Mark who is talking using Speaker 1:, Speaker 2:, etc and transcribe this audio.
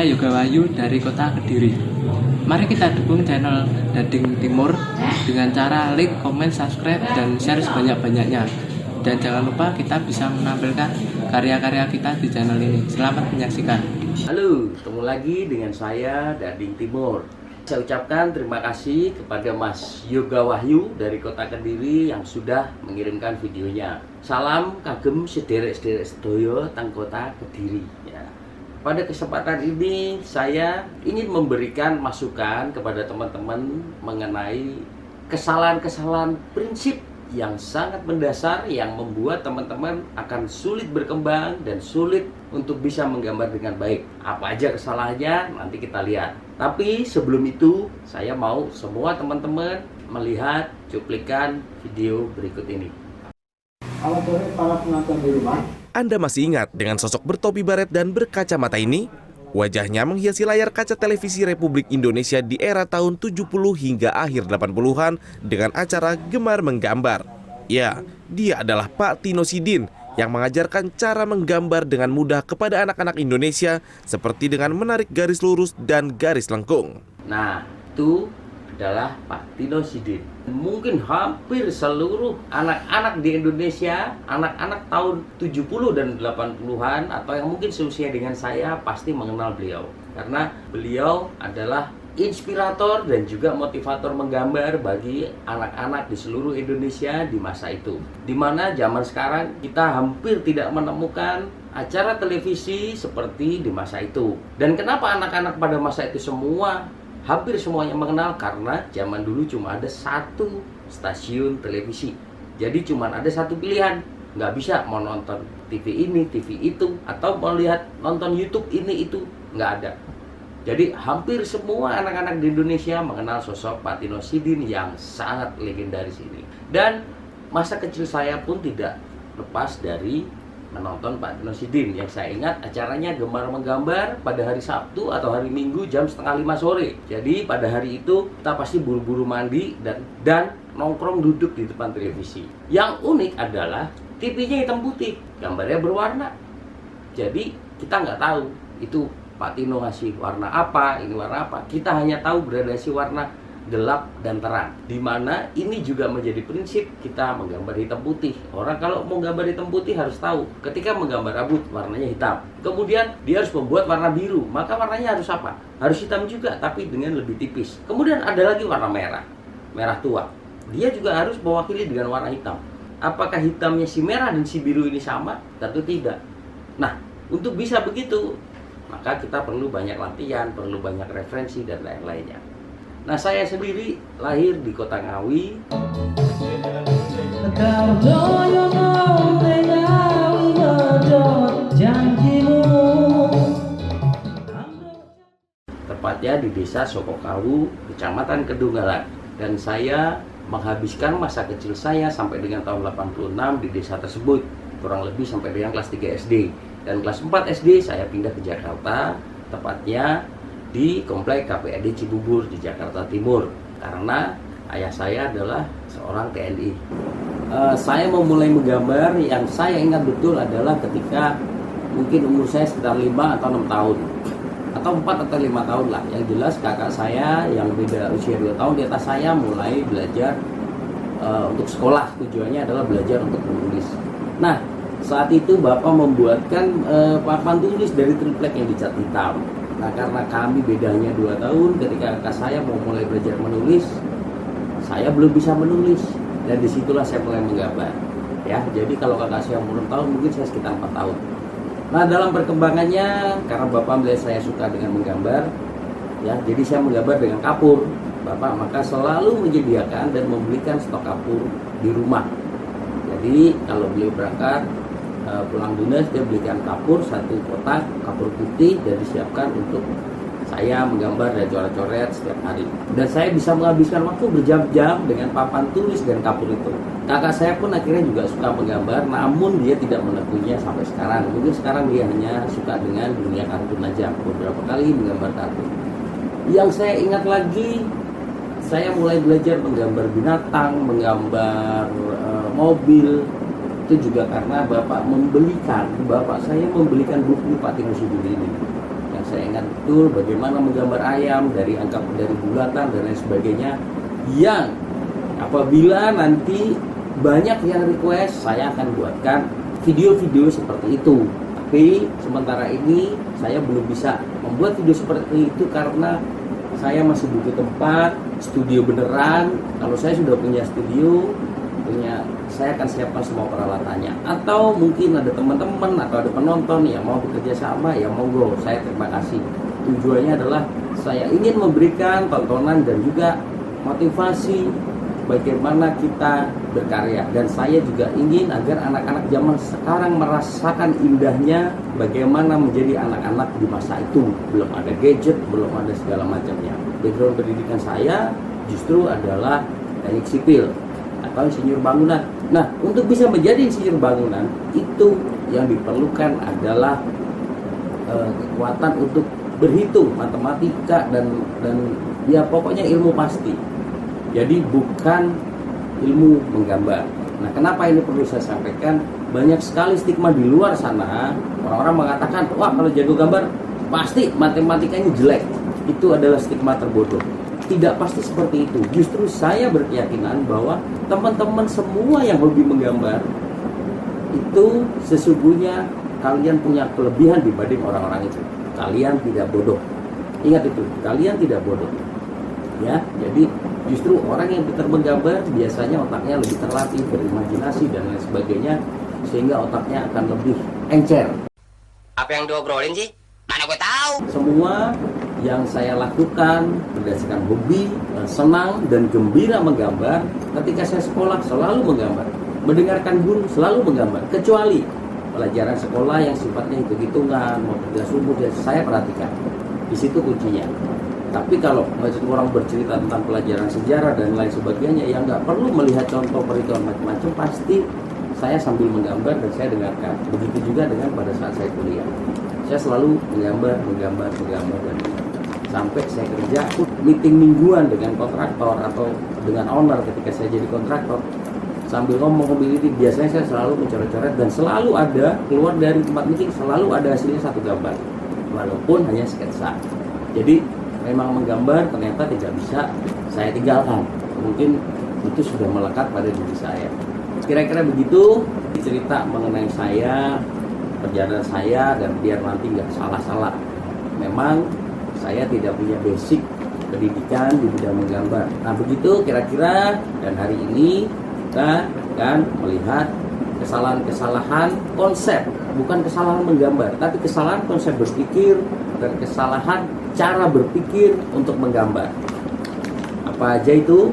Speaker 1: saya Yoga Wahyu dari kota Kediri. Mari kita dukung channel Dading Timur dengan cara like, komen, subscribe, dan share sebanyak-banyaknya. Dan jangan lupa kita bisa menampilkan karya-karya kita di channel ini. Selamat menyaksikan.
Speaker 2: Halo, ketemu lagi dengan saya Dading Timur. Saya ucapkan terima kasih kepada Mas Yoga Wahyu dari kota Kediri yang sudah mengirimkan videonya. Salam kagem sederek-sederek sedoyo tang kota Kediri ya. Pada kesempatan ini saya ingin memberikan masukan kepada teman-teman mengenai kesalahan-kesalahan prinsip yang sangat mendasar yang membuat teman-teman akan sulit berkembang dan sulit untuk bisa menggambar dengan baik. Apa aja kesalahannya nanti kita lihat. Tapi sebelum itu saya mau semua teman-teman melihat cuplikan video berikut ini.
Speaker 3: Kalau para penonton di rumah,
Speaker 4: Anda masih ingat dengan sosok bertopi baret dan berkacamata ini? Wajahnya menghiasi layar kaca televisi Republik Indonesia di era tahun 70 hingga akhir 80-an dengan acara Gemar Menggambar. Ya, dia adalah Pak Tino Sidin yang mengajarkan cara menggambar dengan mudah kepada anak-anak Indonesia seperti dengan menarik garis lurus dan garis lengkung.
Speaker 2: Nah, itu adalah Pak Tino Sidin. Mungkin hampir seluruh anak-anak di Indonesia, anak-anak tahun 70 dan 80-an atau yang mungkin seusia dengan saya pasti mengenal beliau. Karena beliau adalah inspirator dan juga motivator menggambar bagi anak-anak di seluruh Indonesia di masa itu. Dimana zaman sekarang kita hampir tidak menemukan acara televisi seperti di masa itu. Dan kenapa anak-anak pada masa itu hampir semuanya mengenal? Karena zaman dulu cuma ada satu stasiun televisi. Jadi cuma ada satu pilihan. Nggak bisa mau nonton TV ini, TV itu, atau mau lihat nonton YouTube ini, itu. Nggak ada. Jadi hampir semua anak-anak di Indonesia mengenal sosok Pak Tino Sidin yang sangat legendaris ini. Dan masa kecil saya pun tidak lepas dari menonton Pak Tino Sidin. Yang saya ingat acaranya Gemar Menggambar pada hari Sabtu atau hari Minggu jam 4:30 sore. Jadi pada hari itu kita pasti buru-buru mandi dan nongkrong duduk di depan televisi. Yang unik adalah TV-nya hitam putih, gambarnya berwarna. Jadi kita nggak tahu itu Pak Tino ngasih warna apa, ini warna apa. Kita hanya tahu gradasi warna gelap dan terang. Dimana ini juga menjadi prinsip kita menggambar hitam putih. Orang kalau mau gambar hitam putih harus tahu ketika menggambar rambut warnanya hitam. Kemudian dia harus membuat warna biru, maka warnanya harus apa? Harus hitam juga tapi dengan lebih tipis. Kemudian ada lagi warna merah, merah tua. Dia juga harus mewakili dengan warna hitam. Apakah hitamnya si merah dan si biru ini sama? Tentu tidak. Nah, untuk bisa begitu maka kita perlu banyak latihan, perlu banyak referensi dan lain-lainnya. Nah, saya sendiri lahir di kota Ngawi. Tepatnya di desa Sokokawu, kecamatan Kedunggalan. Dan saya menghabiskan masa kecil saya sampai dengan tahun 86 di desa tersebut. Kurang lebih sampai dengan kelas 3 SD. Dan kelas 4 SD saya pindah ke Jakarta, tepatnya di Komplek KPAD Cibubur di Jakarta Timur. Karena ayah saya adalah seorang TNI. Saya memulai menggambar yang saya ingat betul adalah ketika mungkin umur saya sekitar 5 atau 6 tahun. Atau 4 atau 5 tahun lah. Yang jelas kakak saya yang beda usia 2 tahun di atas saya mulai belajar untuk sekolah. Tujuannya adalah belajar untuk menulis. Nah, saat itu Bapak membuatkan papan tulis dari triplek yang dicat hitam. Nah, karena kami bedanya 2 tahun, ketika kakak saya mau mulai belajar menulis, saya belum bisa menulis. Dan disitulah saya mulai menggambar. Ya, jadi kalau kakak saya umur 6 tahun, mungkin saya sekitar 4 tahun. Nah, dalam perkembangannya, karena Bapak melihat saya suka dengan menggambar, ya, jadi saya menggambar dengan kapur. Bapak maka selalu menyediakan dan membelikan stok kapur di rumah. Jadi kalau beliau berangkat pulang dinas, dia belikan kapur 1 kotak kapur putih dan disiapkan untuk saya menggambar dan coret-coret setiap hari. Dan saya bisa menghabiskan waktu berjam-jam dengan papan tulis dan kapur itu. Kakak saya pun akhirnya juga suka menggambar, namun dia tidak menekunya sampai sekarang. Mungkin sekarang dia hanya suka dengan dunia kartun aja. Beberapa kali menggambar kartun. Yang saya ingat lagi, saya mulai belajar menggambar binatang, menggambar mobil. Itu juga karena bapak saya membelikan buku Pak Tino Sidin ini. Yang Saya ingat betul bagaimana menggambar ayam dari bulatan dan lain sebagainya, yang apabila nanti banyak yang request, saya akan buatkan video-video seperti itu. Tapi sementara ini saya belum bisa membuat video seperti itu karena saya masih butuh tempat, studio beneran. Kalau saya sudah punya studio, saya akan siapkan semua peralatannya. Atau mungkin ada teman-teman atau ada penonton yang mau bekerja sama, ya monggo, saya terima kasih. Tujuannya adalah saya ingin memberikan tontonan dan juga motivasi bagaimana kita berkarya, dan saya juga ingin agar anak-anak zaman sekarang merasakan indahnya bagaimana menjadi anak-anak di masa itu. Belum ada gadget, belum ada segala macamnya. Background pendidikan saya justru adalah teknik sipil atau insinyur bangunan. Nah, untuk bisa menjadi insinyur bangunan itu yang diperlukan adalah kekuatan untuk berhitung, matematika dan ya pokoknya ilmu pasti. Jadi bukan ilmu menggambar. Nah, kenapa ini perlu saya sampaikan? Banyak sekali stigma di luar sana. Orang-orang mengatakan, wah kalau jago gambar pasti matematikanya jelek. Itu adalah stigma terbodoh. Tidak pasti seperti itu. Justru saya berkeyakinan bahwa teman-teman semua yang hobi menggambar itu sesungguhnya kalian punya kelebihan dibanding orang-orang itu. Kalian tidak bodoh. Ingat itu, kalian tidak bodoh. Ya, jadi justru orang yang pintar menggambar biasanya otaknya lebih terlatih, berimajinasi dan lain sebagainya, sehingga otaknya akan lebih encer.
Speaker 5: Apa yang diobrolin sih? Mana gue tahu.
Speaker 2: Semua yang saya lakukan berdasarkan hobi, senang dan gembira menggambar. Ketika saya sekolah selalu menggambar, mendengarkan guru selalu menggambar, kecuali pelajaran sekolah yang sifatnya hitung-hitungan, mau tugas umum, saya perhatikan. Di situ kuncinya. Tapi kalau orang bercerita tentang pelajaran sejarah dan lain sebagainya yang nggak perlu melihat contoh perhitungan macam-macam, pasti saya sambil menggambar dan saya dengarkan. Begitu juga dengan pada saat saya kuliah. Saya selalu menggambar dan sampai saya kerja meeting mingguan dengan kontraktor atau dengan owner ketika saya jadi kontraktor. Sambil ngomong mobility, biasanya saya selalu mencoret-coret dan selalu ada keluar dari tempat meeting, selalu ada hasilnya satu gambar. Walaupun hanya sketsa. Jadi memang menggambar ternyata tidak bisa saya tinggalkan. Mungkin itu sudah melekat pada diri saya. Kira-kira begitu cerita mengenai saya, perjalanan saya, dan biar nanti nggak salah-salah. Memang saya tidak punya basic pendidikan di bidang menggambar. Nah begitu kira-kira, dan hari ini kita akan melihat kesalahan-kesalahan konsep, bukan kesalahan menggambar, tapi kesalahan konsep berpikir dan kesalahan cara berpikir untuk menggambar. Apa aja itu?